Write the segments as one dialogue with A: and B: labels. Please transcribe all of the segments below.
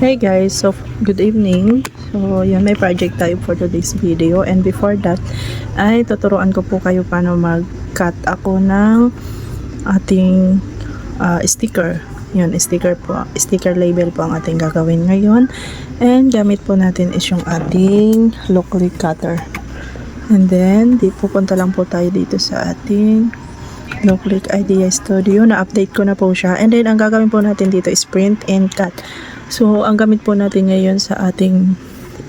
A: Hey guys, so good evening. So yan, may project tayo for today's video, and before that ay tuturuan ko po kayo paano mag-cut ako ng ating sticker. Yan, sticker po, sticker label po ang ating gagawin ngayon, and gamit po natin is yung ating lock click cutter. And then pupunta lang po tayo dito sa ating lock click Idea Studio. Na-update ko na po siya, and then ang gagawin po natin dito is print and cut. So, ang gamit po natin ngayon sa ating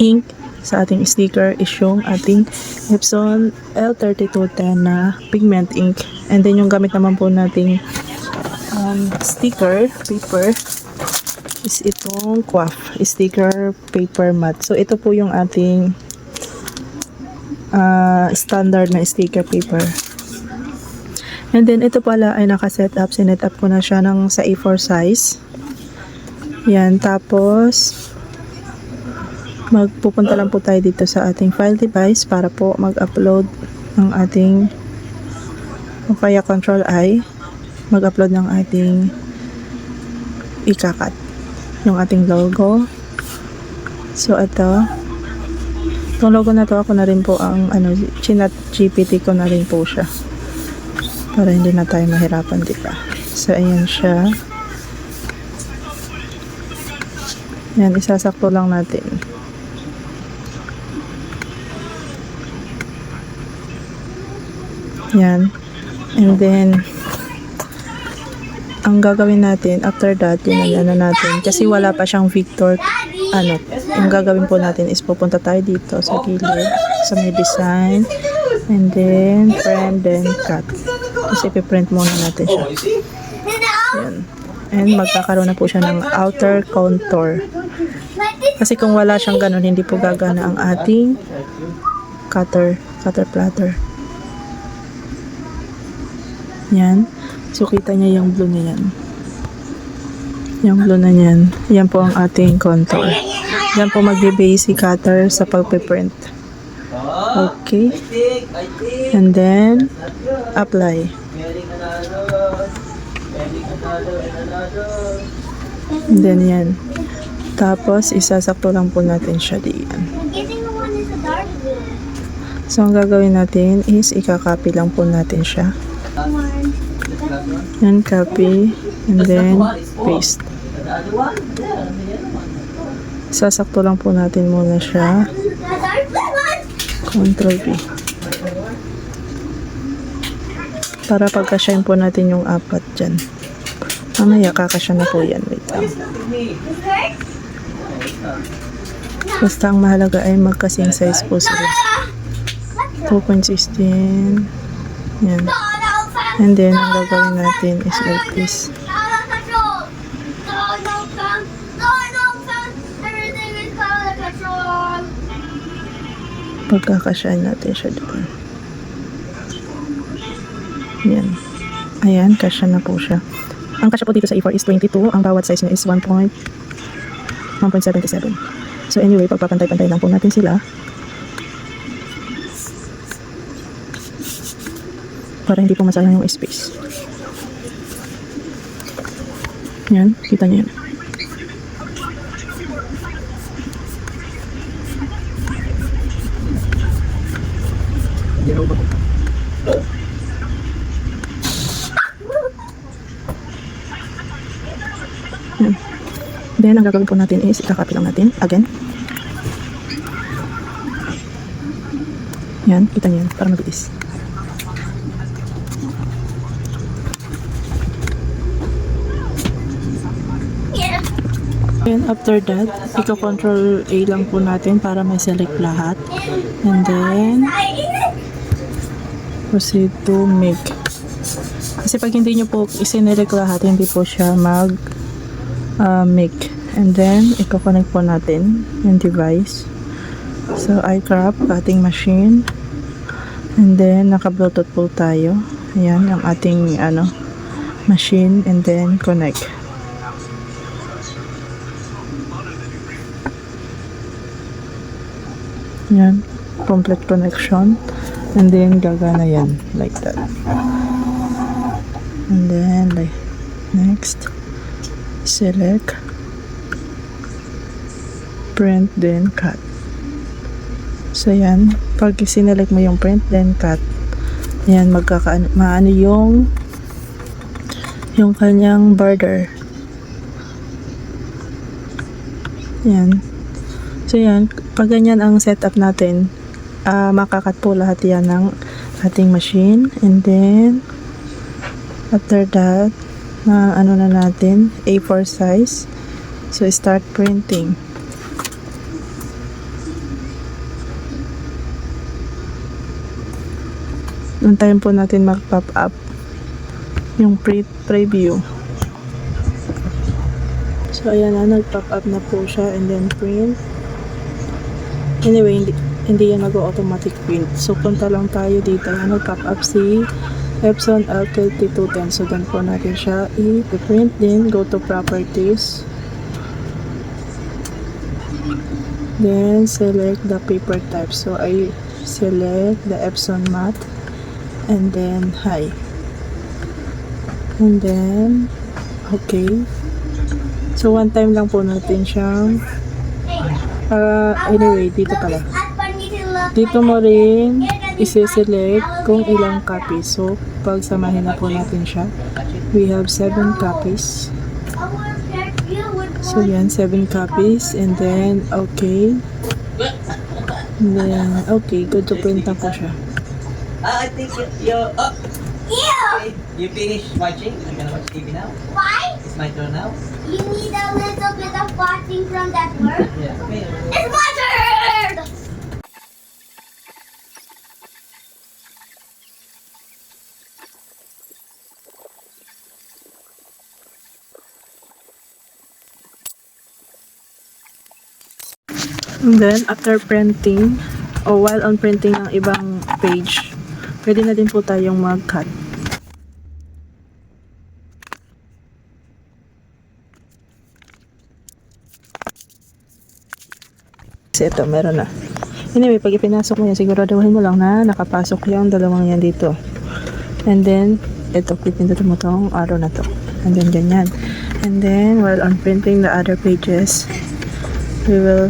A: ink, sa ating sticker is yung ating Epson L3210 na pigment ink. And then, yung gamit naman po nating sticker paper is itong QWAF sticker paper matte. So, ito po yung ating standard na sticker paper. And then, ito pala ay naka-set up. Sinet up ko na siya sa A4 size. Yan, tapos magpupunta lang po tayo dito sa ating file device para po mag-upload ng ating, o kaya Control I, mag-upload ng ating ikakat, yung ating logo. So ito, itong logo na to, ako na rin po ang chinat GPT ko na rin po siya para hindi na tayo mahirapan, diba? So ayan siya. Yan, isasakto lang natin. Yan. And then, ang gagawin natin, after that, yun ang natin. Kasi wala pa siyang Victor, yung gagawin po natin is pupunta tayo dito sa gilid, sa may design, and then, print, then cut. Kasi ipiprint muna natin siya. Yan. And magkakaroon na po siya ng outer contour. Kasi kung wala siyang ganun, hindi po gagana ang ating cutter platter. Yan. So, kita niya yung blue na yan. Yung blue na yan. Yan po ang ating contour. Yan po magbe-base si cutter sa pagpiprint. Okay. And then, apply. And then, yan. Tapos, isasakto lang po natin siya diyan. So, ang gagawin natin is ikakopy lang po natin siya. Yan, copy. And then, paste. Isasakto lang po natin muna siya. Ctrl V. Para pagkasyahin po natin yung apat dyan. Mamaya, kakasya na po yan. Wait lang. Basta ang mahalaga ay magkasing size po sila. 2.16. Yan. And then, ang gagawin natin is like this. Pagkakasyahin natin siya doon. Yan. Ayan, kasya na po siya. Ang kasya po dito sa A4 is 22. Ang bawat size niya is 1.77. So anyway, pagpapantay-pantay lang po natin sila. Para hindi po masayang yung space. Yan, kita niyo yan. Yan. Then, ang gagawin po natin is ikakopy lang natin again. Yan, kita niyo yan para mabilis. And after that, i-control A lang po natin para may select lahat. And then, proceed to make. Kasi pag hindi nyo po isinelect lahat, hindi po siya make. And then, i-connect po natin yung device. So, iCraft, cutting machine. And then, naka-bluetooth po tayo. Ayan, ang ating machine. And then, connect. Yan, complete connection. And then, gagana yan. Like that. And then, like, next. Select. print, then cut. So yan, pag sinelect mo yung print, then cut, yan, maano yung kanyang border. Yan. So yan, pag ganyan ang setup natin, makakat po lahat yan ng ating machine. And then after that, na ano na natin, A4 size. So start printing. Antayin po natin mag-pop up yung preview. So ayan na, nag-pop up na po siya, and then print. Anyway, hindi yan mag-automatic print. So punta lang tayo dito. Ayan, nag-pop up si Epson L3210. So doon po natin siya i-print, din go to properties. Then select the paper type. So I select the Epson matte, and then high, and then okay. So one time lang po natin siyang anyway, dito pala, dito mo rin isi-select kung ilang copies. So pagsamahin na po natin siya, we have 7 copies. So yan, 7 copies, and then okay, and then okay, good to print na po siya.
B: I think you're up.
C: Ew!
B: You finished watching? I'm gonna watch TV now.
C: Why?
B: It's my turn now.
C: You need a little bit of watching from that word.
B: Yeah. Okay.
C: It's my turn!
A: And then after printing, o while on printing ng ibang page, pwede na din po tayong mag-cut. Kasi ito, meron na. Anyway, pag ipinasok mo yan, siguraduhin mo lang na nakapasok yung dalawang yan dito. And then, ito, pipindutin mo tong arrow na to. And then, ganyan. And then, while on printing the other pages, we will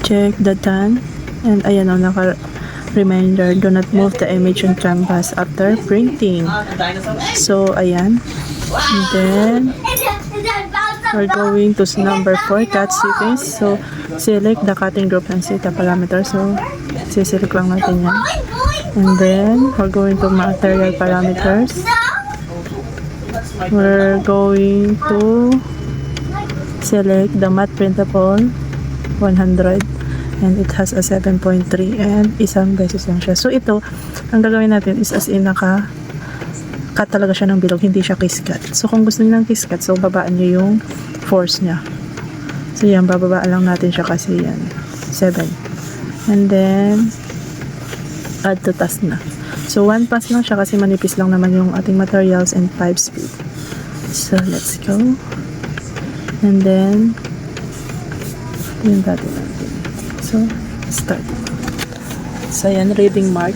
A: check the done. And ayan o, naka-reminder, do not move the image on canvas after printing.
B: The dinosaur.
A: So, ayan. And then, we're going to number 4, cut sequence. So, select the cutting group and set the parameter. So, siselect lang natin yan. And then, we're going to material parameters. We're going to select the matte printable 100. And it has a 7.3 and isang beses lang siya. So, ito, ang gagawin natin is as in cut talaga siya ng bilog, hindi siya kiss cut. So, kung gusto niyo ng kiss cut, so babaan niyo yung force niya. So, yan, bababaan lang natin siya kasi yan, 7. And then, add to task na. So, 1 pass lang siya kasi manipis lang naman yung ating materials and 5 speed. So, let's go. And then, yun dati natin. So, start. So, yan, reading mark.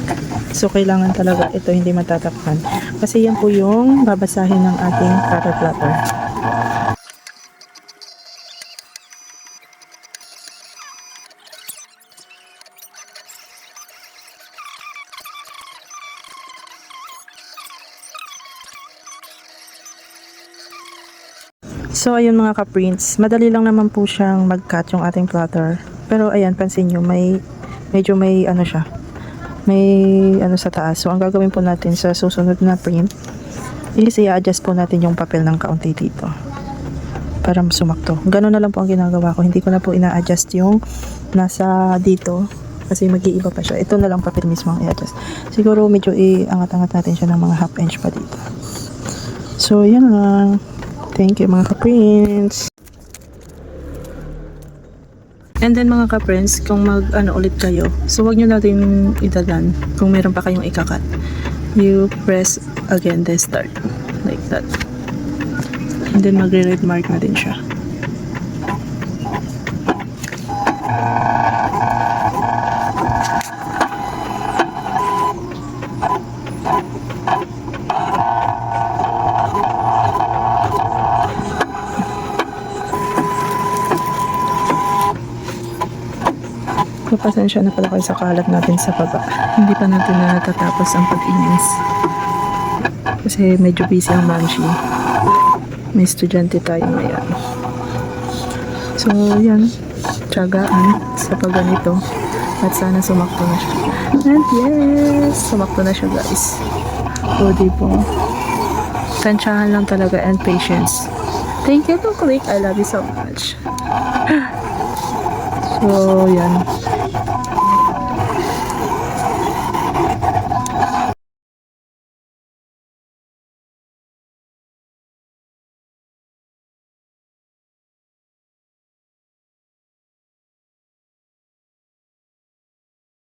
A: So, kailangan talaga ito hindi matatakpan. Kasi yan po yung babasahin ng ating cutter plotter. So, ayun mga ka-prints. Madali lang naman po siyang mag-cut yung ating plotter. Pero, ayan, pansin nyo, medyo may ano siya. May ano sa taas. So, ang gagawin po natin sa susunod na print is i-adjust po natin yung papel ng kaunti dito. Para sumakto. Ganun na lang po ang ginagawa ko. Hindi ko na po ina-adjust yung nasa dito. Kasi mag-iiba pa siya. Ito na lang papel mismo ang i-adjust. Siguro medyo i-angat-angat natin siya ng mga half inch pa dito. So, yan lang. Thank you mga ka-prints. And then mga ka-prints, kung ulit kayo, so wag nyo natin idalan kung meron pa kayong ikakat. You press again the start. Like that. And then magre-red mark na din siya. Papasensya na pala kayo sa kalat natin sa baba. Hindi pa natin na natatapos ang pag-inis. Kasi medyo busy ang manshi. May estudyante tayo ngayon. So, yan. Tiyagaan sa pagganito. At sana sumakto na siya. And yes! Sumakto na siya, guys. O, diba? Tansyahan lang talaga and patience. Thank you to Click. I love you so much. So, yan.